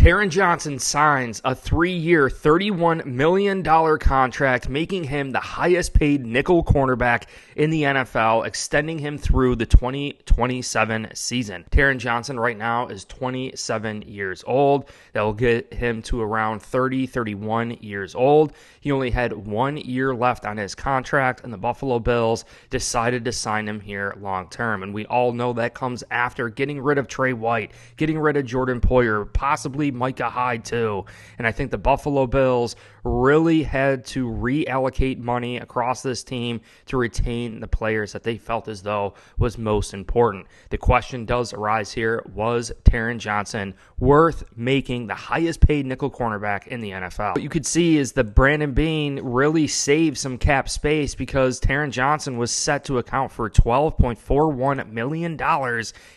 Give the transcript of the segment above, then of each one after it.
Taron Johnson signs a 3-year, $31 million contract, making him the highest paid nickel cornerback in the NFL, extending him through the 2027 season. Taron Johnson right now is 27 years old. That will get him to around 31 years old. He only had 1 year left on his contract, and the Buffalo Bills decided to sign him here long term. And we all know that comes after getting rid of Trey White, getting rid of Jordan Poyer, possibly Micah Hyde too. And I think the Buffalo Bills really had to reallocate money across this team to retain the players that they felt as though was most important. The question does arise here, was Taron Johnson worth making the highest paid nickel cornerback in the NFL? What you could see is that Brandon Beane really saved some cap space because Taron Johnson was set to account for $12.41 million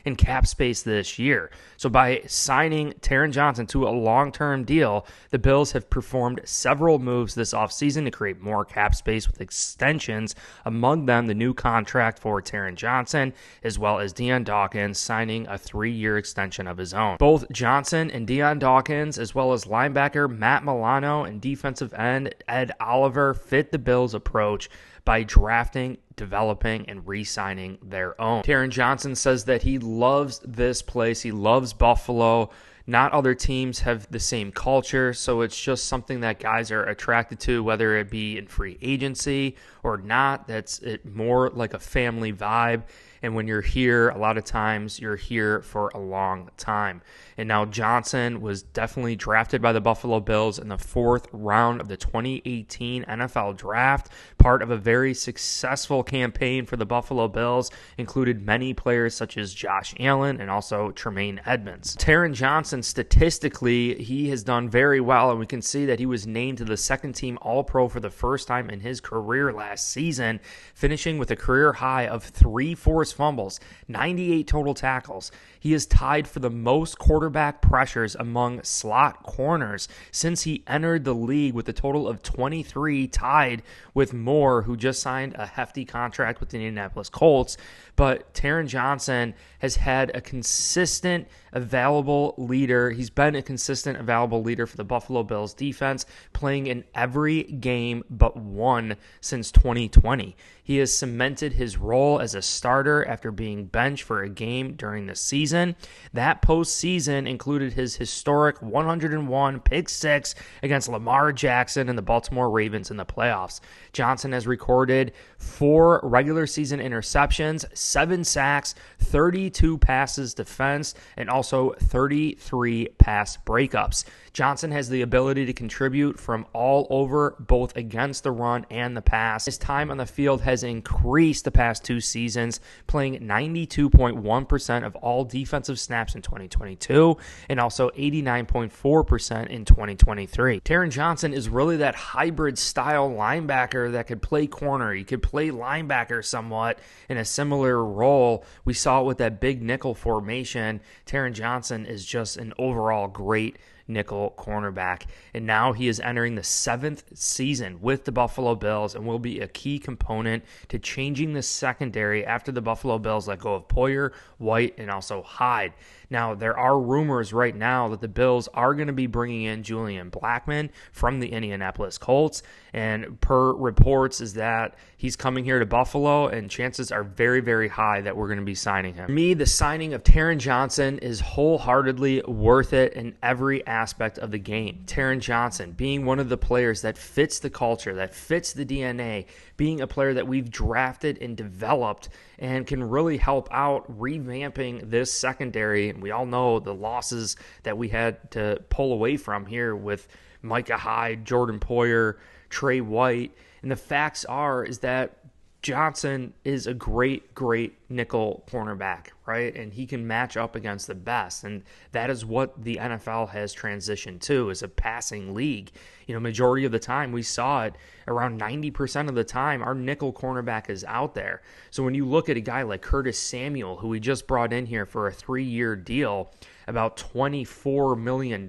in cap space this year. So by signing Taron Johnson to a long-term deal, the Bills have performed several moves this offseason to create more cap space with extensions, among them the new contract for Taron Johnson, as well as Deion Dawkins signing a 3-year extension of his own. Both Johnson and Deion Dawkins, as well as linebacker Matt Milano and defensive end Ed Oliver, fit the Bills' approach by drafting, developing, and re-signing their own. Taron Johnson says that he loves this place. He loves Buffalo. Not other teams have the same culture, so it's just something that guys are attracted to, whether it be in free agency or not. That's it, more like a family vibe. And when you're here, a lot of times you're here for a long time. And now Johnson was definitely drafted by the Buffalo Bills in the 4th round of the 2018 NFL Draft. Part of a very successful campaign for the Buffalo Bills, included many players such as Josh Allen and also Tremaine Edmonds. Taron Johnson, statistically, he has done very well, and we can see that he was named to the second-team All-Pro for the first time in his career last season, finishing with a career high of 3 forced fumbles, 98 total tackles. He is tied for the most quarterback pressures among slot corners since he entered the league, with a total of 23, tied with Moore, who just signed a hefty contract with the Indianapolis Colts. But Taron Johnson has had a consistent, available leader. He's been a consistent, available leader for the Buffalo Bills defense, playing in every game but one since 2020. He has cemented his role as a starter after being benched for a game during the season. That postseason included his historic 101 pick six against Lamar Jackson and the Baltimore Ravens in the playoffs. Johnson has recorded 4 regular season interceptions, 7 sacks, 32 passes defensed, and also 33 pass breakups. Johnson has the ability to contribute from all over, both against the run and the pass. His time on the field has increased the past 2 seasons, playing 92.1% of all defensive snaps in 2022 and also 89.4% in 2023. Taron Johnson is really that hybrid style linebacker that could play corner. He could play linebacker somewhat in a similar role. We saw it with that big nickel formation. Taron Johnson is just an overall great nickel cornerback, and now he is entering the 7th season with the Buffalo Bills and will be a key component to changing the secondary after the Buffalo Bills let go of Poyer, White, and also Hyde. Now, there are rumors right now that the Bills are going to be bringing in Julian Blackmon from the Indianapolis Colts, and per reports is that he's coming here to Buffalo, and chances are very, very high that we're going to be signing him. For me, the signing of Taron Johnson is wholeheartedly worth it in every aspect of the game. Taron Johnson being one of the players that fits the culture, that fits the DNA, being a player that we've drafted and developed and can really help out revamping this secondary. And we all know the losses that we had to pull away from here with Micah Hyde, Jordan Poyer, Trey White. And the facts is that Johnson is a great, great nickel cornerback, right? And he can match up against the best. And that is what the NFL has transitioned to, is a passing league. You know, majority of the time we saw it, around 90% of the time, our nickel cornerback is out there. So when you look at a guy like Curtis Samuel, who we just brought in here for a 3-year deal, about $24 million,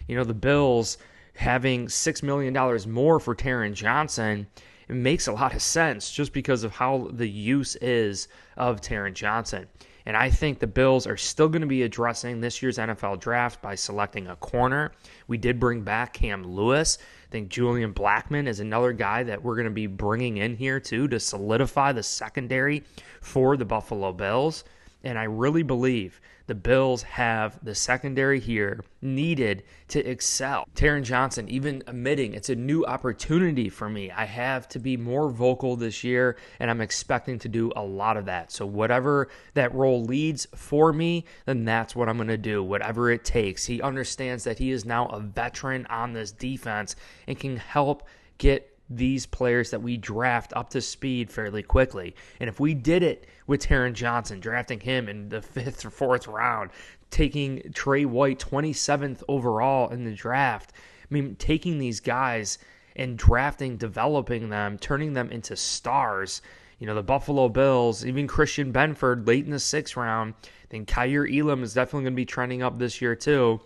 you know, the Bills having $6 million more for Taron Johnson, it makes a lot of sense just because of how the use is of Taron Johnson. And I think the Bills are still going to be addressing this year's NFL draft by selecting a corner. We did bring back Cam Lewis. I think Julian Blackmon is another guy that we're going to be bringing in here too to solidify the secondary for the Buffalo Bills. And I really believe the Bills have the secondary here needed to excel. Taron Johnson even admitting it's a new opportunity for me. I have to be more vocal this year, and I'm expecting to do a lot of that. So whatever that role leads for me, then that's what I'm going to do, whatever it takes. He understands that he is now a veteran on this defense and can help get these players that we draft up to speed fairly quickly. And if we did it with Taron Johnson, drafting him in the 5th or 4th round, taking Trey White 27th overall in the draft, I mean, taking these guys and drafting, developing them, turning them into stars. You know, the Buffalo Bills, even Christian Benford late in the 6th round, then Kyer Elam is definitely going to be trending up this year too.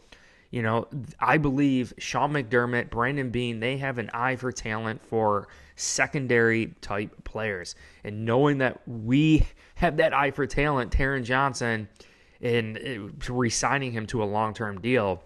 You know, I believe Sean McDermott, Brandon Beane, they have an eye for talent for secondary type players. And knowing that we have that eye for talent, Taron Johnson, and re-signing him to a long-term deal,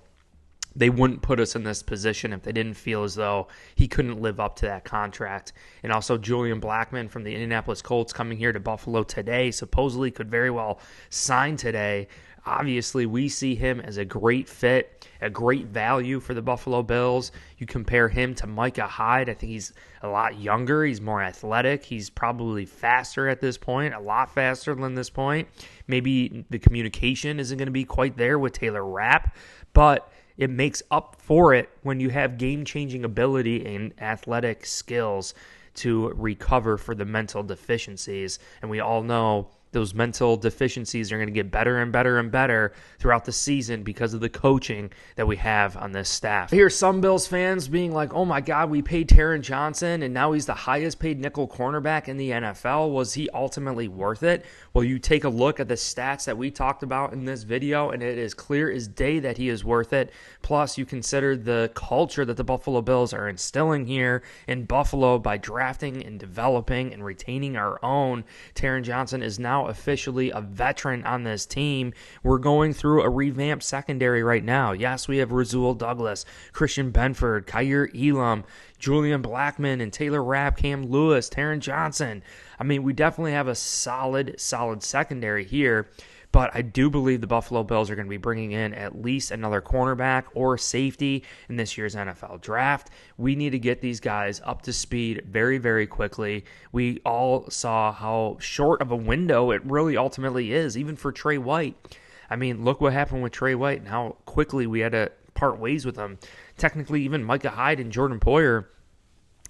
they wouldn't put us in this position if they didn't feel as though he couldn't live up to that contract. And also Julian Blackmon from the Indianapolis Colts coming here to Buffalo today, supposedly could very well sign today. Obviously, we see him as a great fit, a great value for the Buffalo Bills. You compare him to Micah Hyde. I think he's a lot younger. He's more athletic. He's probably faster at this point, a lot faster than this point. Maybe the communication isn't going to be quite there with Taylor Rapp, but it makes up for it when you have game-changing ability and athletic skills to recover for the mental deficiencies. And we all know those mental deficiencies are going to get better and better and better throughout the season because of the coaching that we have on this staff. I hear some Bills fans being like, oh my God, we paid Taron Johnson and now he's the highest paid nickel cornerback in the NFL. Was he ultimately worth it? Well, you take a look at the stats that we talked about in this video and it is clear as day that he is worth it. Plus, you consider the culture that the Buffalo Bills are instilling here in Buffalo by drafting and developing and retaining our own. Taron Johnson is now officially a veteran on this team. We're going through a revamped secondary right now. Yes, we have Rasul Douglas, Christian Benford, Kyer Elam, Julian Blackmon, and Taylor Rapp, Cam Lewis, Taron Johnson. I mean, we definitely have a solid secondary here. But I do believe the Buffalo Bills are going to be bringing in at least another cornerback or safety in this year's NFL draft. We need to get these guys up to speed very, very quickly. We all saw how short of a window it really ultimately is, even for Trey White. I mean, look what happened with Trey White and how quickly we had to part ways with him. Technically, even Micah Hyde and Jordan Poyer,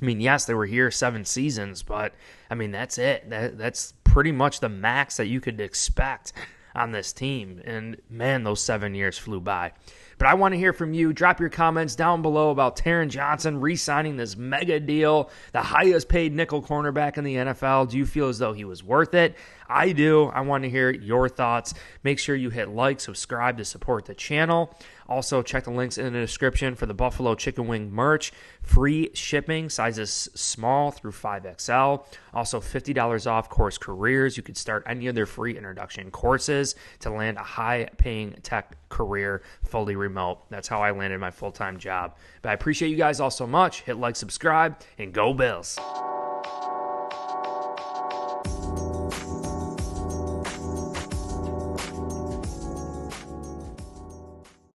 I mean, yes, they were here 7 seasons, but, I mean, that's it. That's pretty much the max that you could expect on this team. And man, those 7 years flew by. But I want to hear from you. Drop your comments down below about Taron Johnson re-signing this mega deal, the highest paid nickel cornerback in the NFL. Do you feel as though he was worth it? I do. I want to hear your thoughts. Make sure you hit like, subscribe to support the channel. Also, check the links in the description for the Buffalo Chicken Wing merch. Free shipping, sizes small through 5XL. Also, $50 off course careers. You could start any of their free introduction courses to land a high-paying tech career fully remote. That's how I landed my full-time job. But I appreciate you guys all so much. Hit like, subscribe, and go Bills.